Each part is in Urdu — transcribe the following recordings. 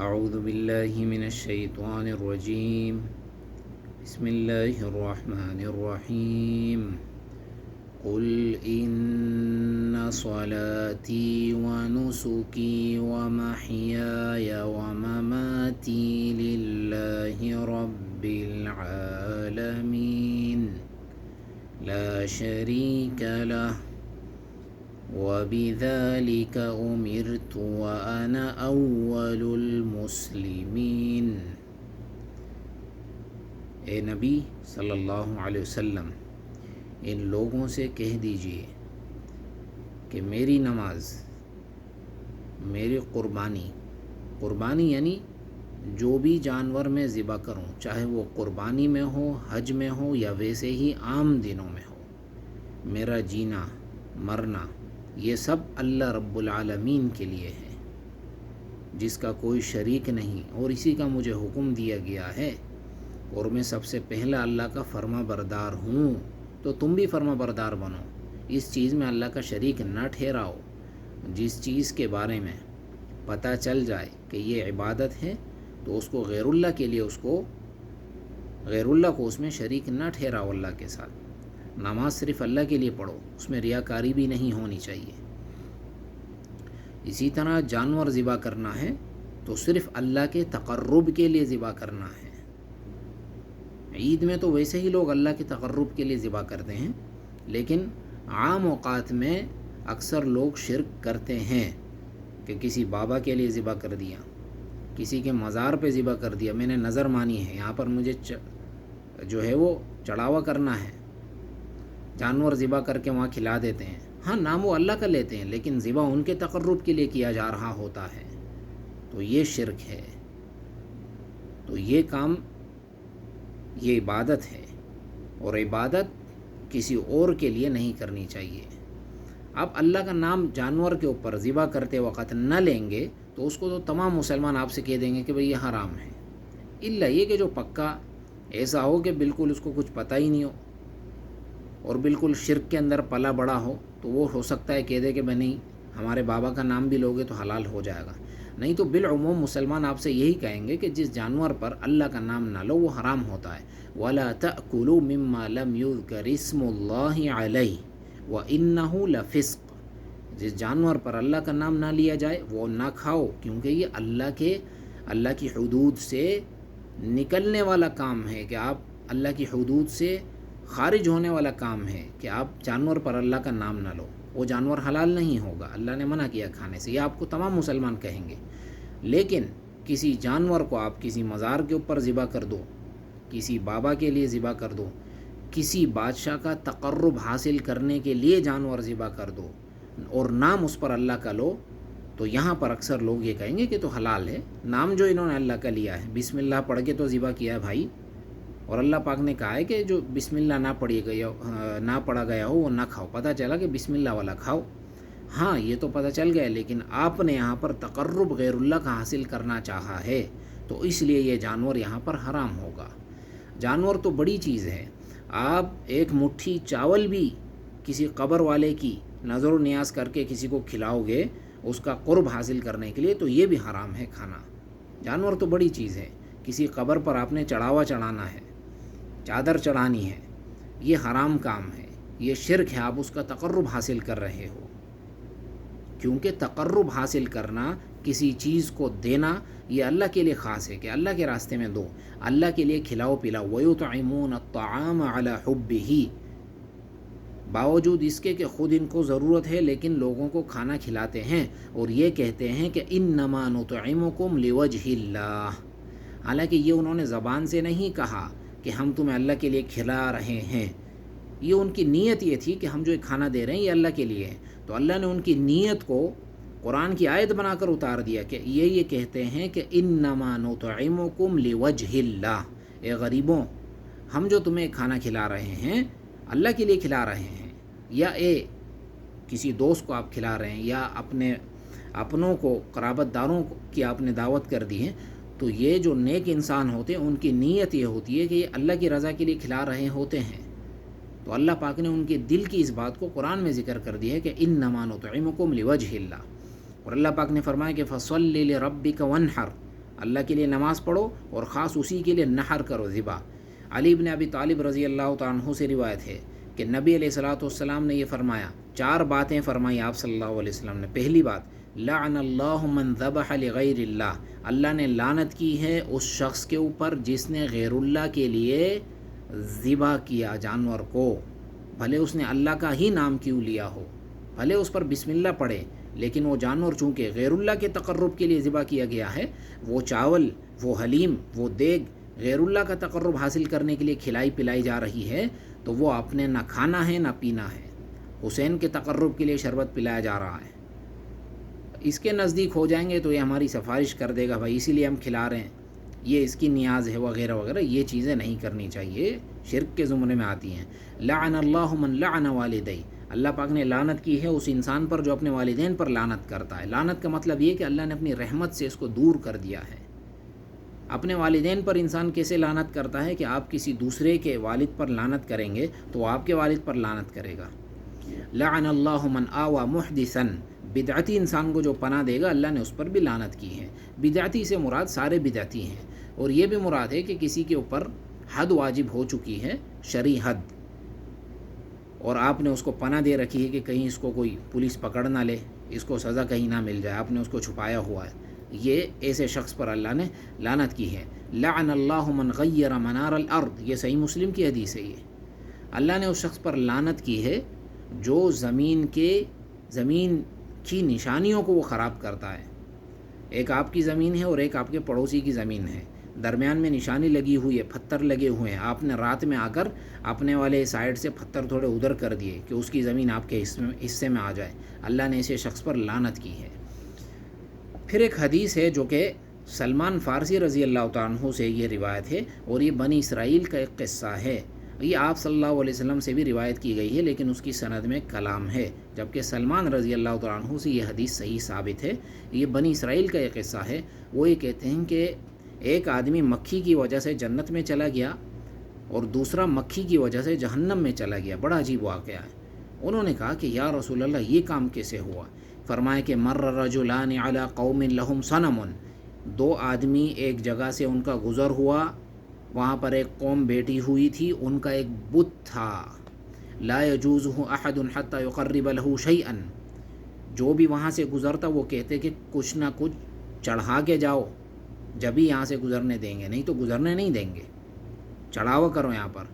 اعوذ باللہ من الشیطان الرجیم بسم اللہ الرحمن الرحیم قل ان صلاتي ونسكي ومحياي ومماتي لله رب العالمين لا شريك له وَبِذَلِكَ أُمِرْتُ وَأَنَا أَوَّلُ الْمُسْلِمِينَ۔ اے نبی صلی اللہ علیہ وسلم، ان لوگوں سے کہہ دیجئے کہ میری نماز، میری قربانی یعنی جو بھی جانور میں ذبح کروں، چاہے وہ قربانی میں ہو، حج میں ہو یا ویسے ہی عام دنوں میں ہو، میرا جینا مرنا یہ سب اللہ رب العالمین کے لیے ہے، جس کا کوئی شریک نہیں، اور اسی کا مجھے حکم دیا گیا ہے، اور میں سب سے پہلا اللہ کا فرما بردار ہوں، تو تم بھی فرما بردار بنو، اس چیز میں اللہ کا شریک نہ ٹھہراؤ۔ جس چیز کے بارے میں پتہ چل جائے کہ یہ عبادت ہے تو اس کو غیر اللہ کے لیے غیر اللہ کو اس میں شریک نہ ٹھہراؤ اللہ کے ساتھ۔ نماز صرف اللہ کے لیے پڑھو، اس میں ریاکاری بھی نہیں ہونی چاہیے۔ اسی طرح جانور ذبح کرنا ہے تو صرف اللہ کے تقرب کے لیے ذبح کرنا ہے۔ عید میں تو ویسے ہی لوگ اللہ کے تقرب کے لیے ذبح کرتے ہیں، لیکن عام اوقات میں اکثر لوگ شرک کرتے ہیں کہ کسی بابا کے لیے ذبح کر دیا، کسی کے مزار پہ ذبح کر دیا، میں نے نظر مانی ہے یہاں پر مجھے جو ہے وہ چڑھاوا کرنا ہے، جانور ذبح کر کے وہاں کھلا دیتے ہیں۔ ہاں، نام وہ اللہ کا لیتے ہیں لیکن ذبح ان کے تقرب کے لیے کیا جا رہا ہوتا ہے، تو یہ شرک ہے۔ تو یہ کام، یہ عبادت ہے، اور عبادت کسی اور کے لیے نہیں کرنی چاہیے۔ اب اللہ کا نام جانور کے اوپر ذبح کرتے وقت نہ لیں گے تو اس کو تو تمام مسلمان آپ سے کہہ دیں گے کہ بھئی یہ حرام ہے، الا یہ کہ جو پکا ایسا ہو کہ بالکل اس کو کچھ پتہ ہی نہیں ہو اور بالکل شرک کے اندر پلا بڑا ہو، تو وہ ہو سکتا ہے کہہ دے کہ بھئی نہیں، ہمارے بابا کا نام بھی لوگے تو حلال ہو جائے گا۔ نہیں تو بالعموم مسلمان آپ سے یہی کہیں گے کہ جس جانور پر اللہ کا نام نہ لو وہ حرام ہوتا ہے۔ وَلَا تَأْكُلُوا مِمَّا لَمْ يُذْكَرِ اسْمُ اللَّهِ عَلَيْهِ وَإِنَّهُ لَفِسْقٌ۔ جس جانور پر اللہ کا نام نہ لیا جائے وہ نہ کھاؤ، کیونکہ یہ اللہ کی حدود سے نکلنے والا کام ہے، کہ آپ اللہ کی حدود سے خارج ہونے والا کام ہے کہ آپ جانور پر اللہ کا نام نہ لو، وہ جانور حلال نہیں ہوگا، اللہ نے منع کیا کھانے سے، یہ آپ کو تمام مسلمان کہیں گے۔ لیکن کسی جانور کو آپ کسی مزار کے اوپر ذبح کر دو، کسی بابا کے لیے ذبح کر دو، کسی بادشاہ کا تقرب حاصل کرنے کے لیے جانور ذبح کر دو اور نام اس پر اللہ کا لو، تو یہاں پر اکثر لوگ یہ کہیں گے کہ تو حلال ہے، نام جو انہوں نے اللہ کا لیا ہے، بسم اللہ پڑھ کے تو ذبح کیا ہے بھائی، اور اللہ پاک نے کہا ہے کہ جو بسم اللہ نہ پڑھا گیا ہو وہ نہ کھاؤ، پتہ چلا کہ بسم اللہ والا کھاؤ۔ ہاں، یہ تو پتہ چل گیا، لیکن آپ نے یہاں پر تقرب غیر اللہ کا حاصل کرنا چاہا ہے، تو اس لیے یہ جانور یہاں پر حرام ہوگا۔ جانور تو بڑی چیز ہے، آپ ایک مٹھی چاول بھی کسی قبر والے کی نظر و نیاز کر کے کسی کو کھلاؤ گے اس کا قرب حاصل کرنے کے لیے، تو یہ بھی حرام ہے کھانا۔ جانور تو بڑی چیز ہے، کسی قبر پر آپ نے چڑھاوا چڑھانا ہے، چادر چڑھانی ہے، یہ حرام کام ہے، یہ شرک ہے، آپ اس کا تقرب حاصل کر رہے ہو، کیونکہ تقرب حاصل کرنا، کسی چیز کو دینا، یہ اللہ کے لیے خاص ہے کہ اللہ کے راستے میں دو، اللہ کے لیے کھلاؤ پلاؤ۔ وَيُطْعِمُونَ الطَّعَامَ عَلَى حُبِّهِ، باوجود اس کے کہ خود ان کو ضرورت ہے لیکن لوگوں کو کھانا کھلاتے ہیں، اور یہ کہتے ہیں کہ اِنَّمَا نُطْعِمُكُمْ لِوَجْهِ اللَّهِ، حالانکہ یہ انہوں نے زبان سے نہیں کہا کہ ہم تمہیں اللہ کے لیے کھلا رہے ہیں، یہ ان کی نیت یہ تھی کہ ہم جو کھانا دے رہے ہیں یہ اللہ کے لیے ہے، تو اللہ نے ان کی نیت کو قرآن کی آیت بنا کر اتار دیا کہ یہ کہتے ہیں کہ انما نطعمکم لوجہ اللہ، اے غریبوں، ہم جو تمہیں کھانا کھلا رہے ہیں اللہ کے لیے کھلا رہے ہیں، یا کسی دوست کو آپ کھلا رہے ہیں، یا اپنوں کو، قرابت داروں کی آپ نے دعوت کر دی ہے، تو یہ جو نیک انسان ہوتے ہیں ان کی نیت یہ ہوتی ہے کہ یہ اللہ کی رضا کے لیے کھلا رہے ہوتے ہیں، تو اللہ پاک نے ان کے دل کی اس بات کو قرآن میں ذکر کر دیا ہے کہ انما نطعمکم لوجہ اللہ، اور اللہ پاک نے فرمایا کہ فصل لربک وانحر، اللہ کے لیے نماز پڑھو اور خاص اسی کے لیے نحر کرو، ذبح۔ علی بن ابی طالب رضی اللہ تعالیٰ عنہ سے روایت ہے کہ نبی علیہ الصلوۃ والسلام نے یہ فرمایا، 4 باتیں فرمائی آپ صلی اللہ علیہ وسلم نے۔ پہلی بات، لعن اللہ من ذبح لغیر اللہ، اللہ نے لعنت کی ہے اس شخص کے اوپر جس نے غیر اللہ کے لیے ذبح کیا جانور کو، بھلے اس نے اللہ کا ہی نام کیوں لیا ہو، بھلے اس پر بسم اللہ پڑھے، لیکن وہ جانور چونکہ غیر اللہ کے تقرب کے لیے ذبح کیا گیا ہے، وہ چاول، وہ حلیم، وہ دیگ غیر اللہ کا تقرب حاصل کرنے کے لیے کھلائی پلائی جا رہی ہے، تو وہ آپ نے نہ کھانا ہے نہ پینا ہے۔ حسین کے تقرب کے لیے شربت پلایا جا رہا ہے، اس کے نزدیک ہو جائیں گے تو یہ ہماری سفارش کر دے گا، بھائی اسی لیے ہم کھلا رہے ہیں، یہ اس کی نیاز ہے وغیرہ وغیرہ، یہ چیزیں نہیں کرنی چاہیے، شرک کے زمرے میں آتی ہیں۔ لعن اللہ من لعن والدی، اللہ پاک نے لعنت کی ہے اس انسان پر جو اپنے والدین پر لعنت کرتا ہے۔ لعنت کا مطلب یہ کہ اللہ نے اپنی رحمت سے اس کو دور کر دیا ہے۔ اپنے والدین پر انسان کیسے لعنت کرتا ہے کہ آپ کسی دوسرے کے والد پر لعنت کریں گے تو وہ آپ کے والد پر لعنت کرے گا۔ لعن اللہ من آوى محدثا، بدعتی انسان کو جو پناہ دے گا اللہ نے اس پر بھی لعنت کی ہے۔ بدعتی سے مراد سارے بدعتی ہیں، اور یہ بھی مراد ہے کہ کسی کے اوپر حد واجب ہو چکی ہے، شرعی حد، اور آپ نے اس کو پناہ دے رکھی ہے کہ کہیں اس کو کوئی پولیس پکڑ نہ لے، اس کو سزا کہیں نہ مل جائے، آپ نے اس کو چھپایا ہوا ہے، یہ ایسے شخص پر اللہ نے لعنت کی ہے۔ لعن اللہ من غیر منار الارض، یہ صحیح مسلم کی حدیث ہے، یہ اللہ نے اس شخص پر لعنت کی ہے جو زمین کی نشانیوں کو وہ خراب کرتا ہے۔ ایک آپ کی زمین ہے اور ایک آپ کے پڑوسی کی زمین ہے، درمیان میں نشانی لگی ہوئی ہے، پتھر لگے ہوئے ہیں، آپ نے رات میں آ کر اپنے والے سائڈ سے پتھر تھوڑے ادھر کر دیے کہ اس کی زمین آپ کے حصے میں آ جائے، اللہ نے ایسے شخص پر لعنت کی ہے۔ پھر ایک حدیث ہے جو کہ سلمان فارسی رضی اللہ تعالیٰ عنہ سے یہ روایت ہے، اور یہ بنی اسرائیل کا ایک قصہ ہے، یہ آپ صلی اللہ علیہ وسلم سے بھی روایت کی گئی ہے لیکن اس کی سند میں کلام ہے، جبکہ سلمان رضی اللہ تعالیٰ عنہ سے یہ حدیث صحیح ثابت ہے۔ یہ بنی اسرائیل کا ایک قصہ ہے۔ وہ یہ کہتے ہیں کہ ایک آدمی مکھی کی وجہ سے جنت میں چلا گیا اور دوسرا مکھی کی وجہ سے جہنم میں چلا گیا، بڑا عجیب واقعہ ہے۔ انہوں نے کہا کہ یا رسول اللہ یہ کام کیسے ہوا؟ فرمایا کہ مر رجلان علی قوم لہم صنم، 2 آدمی ایک جگہ سے ان کا گزر ہوا، وہاں پر ایک قوم بیٹھی ہوئی تھی، ان کا ایک بت تھا، لا یجوزہ احد حتی یقرب لہ شیئا، جو بھی وہاں سے گزرتا وہ کہتے کہ کچھ نہ کچھ چڑھا کے جاؤ، جبھی یہاں سے گزرنے دیں گے، نہیں تو گزرنے نہیں دیں گے، چڑھاوا کرو یہاں پر۔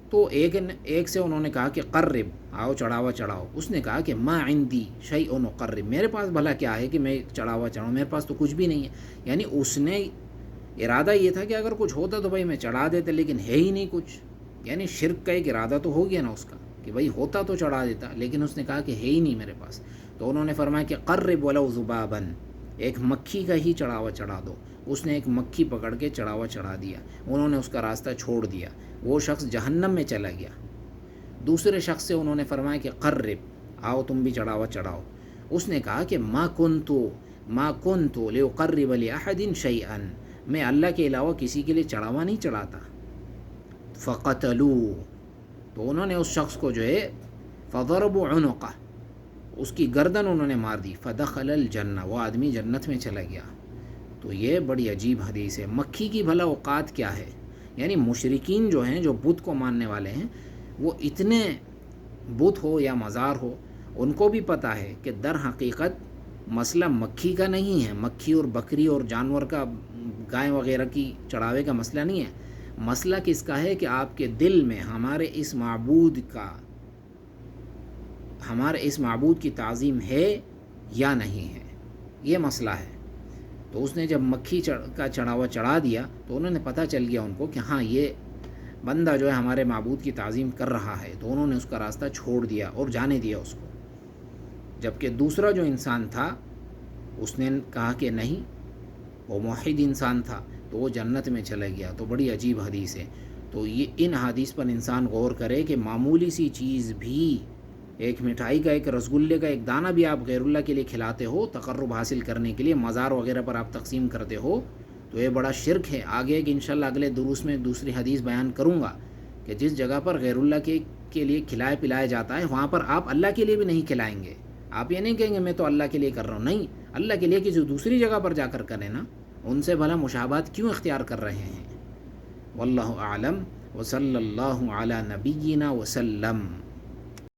تو ایک سے انہوں نے کہا کہ قرب، آؤ چڑھاوا چڑھاؤ۔ اس نے کہا کہ ما عندی شیء اقرب، میرے پاس بھلا کیا ہے کہ میں چڑھاوا چڑھاؤں، میرے پاس تو کچھ بھی نہیں ہے۔ یعنی اس نے ارادہ یہ تھا کہ اگر کچھ ہوتا تو بھائی میں چڑھا دیتا، لیکن ہے ہی نہیں کچھ، یعنی شرک کا ایک ارادہ تو ہو گیا نا اس کا کہ بھائی ہوتا تو چڑھا دیتا، لیکن اس نے کہا کہ ہے ہی نہیں میرے پاس۔ تو انہوں نے فرمایا کہ قرب ولو ذبابا، ایک مکھی کا ہی چڑھاوا چڑھا دو۔ اس نے ایک مکھی پکڑ کے چڑھاوا چڑھا دیا، انہوں نے اس کا راستہ چھوڑ دیا، وہ شخص جہنم میں چلا گیا۔ دوسرے شخص سے انہوں نے فرمایا کہ قرب، آؤ تم بھی چڑھاوا چڑھاؤ۔ اس نے کہا کہ ما کنت لأقرب لأحد شیئا، میں اللہ کے علاوہ کسی کے لیے چڑھاوا نہیں چڑھاتا۔ فقتلوا، تو انہوں نے اس شخص کو جو ہے فضربوا عنقہ، اس کی گردن انہوں نے مار دی، فدخل الجنہ، وہ آدمی جنت میں چلا گیا۔ تو یہ بڑی عجیب حدیث ہے۔ مکھی کی بھلا اوقات کیا ہے؟ یعنی مشرکین جو ہیں، جو بت کو ماننے والے ہیں، وہ اتنے بت ہو یا مزار ہو، ان کو بھی پتہ ہے کہ در حقیقت مسئلہ مکھی کا نہیں ہے، مکھی اور بکری اور جانور کا، گائے وغیرہ کی چڑھاوے کا مسئلہ نہیں ہے۔ مسئلہ کس کا ہے کہ آپ کے دل میں ہمارے اس معبود کی تعظیم ہے یا نہیں ہے، یہ مسئلہ ہے۔ تو اس نے جب مکھی کا چڑھاوا چڑھا دیا تو انہوں نے پتہ چل گیا ان کو کہ ہاں یہ بندہ جو ہے ہمارے معبود کی تعظیم کر رہا ہے، تو انہوں نے اس کا راستہ چھوڑ دیا اور جانے دیا اس کو۔ جبکہ دوسرا جو انسان تھا اس نے کہا کہ نہیں، وہ موحد انسان تھا، تو وہ جنت میں چلا گیا۔ تو بڑی عجیب حدیث ہے۔ تو یہ ان حدیث پر انسان غور کرے کہ معمولی سی چیز بھی، ایک مٹھائی کا، ایک رسگلے کا ایک دانہ بھی آپ غیر اللہ کے لیے کھلاتے ہو تقرب حاصل کرنے کے لیے، مزار وغیرہ پر آپ تقسیم کرتے ہو، تو یہ بڑا شرک ہے۔ آگے کہ انشاءاللہ اگلے دروس میں دوسری حدیث بیان کروں گا کہ جس جگہ پر غیر اللہ کے لیے کھلائے پلایا جاتا ہے، وہاں پر آپ اللہ کے لیے بھی نہیں کھلائیں گے۔ آپ یہ نہیں کہیں گے میں تو اللہ کے لیے کر رہا ہوں، نہیں، اللہ کے لیے کسی دوسری جگہ پر جا کر کریں نا، ان سے بھلا مشابہت کیوں اختیار کر رہے ہیں؟ واللہ اعلم وصلی اللہ علی نبینا وسلم.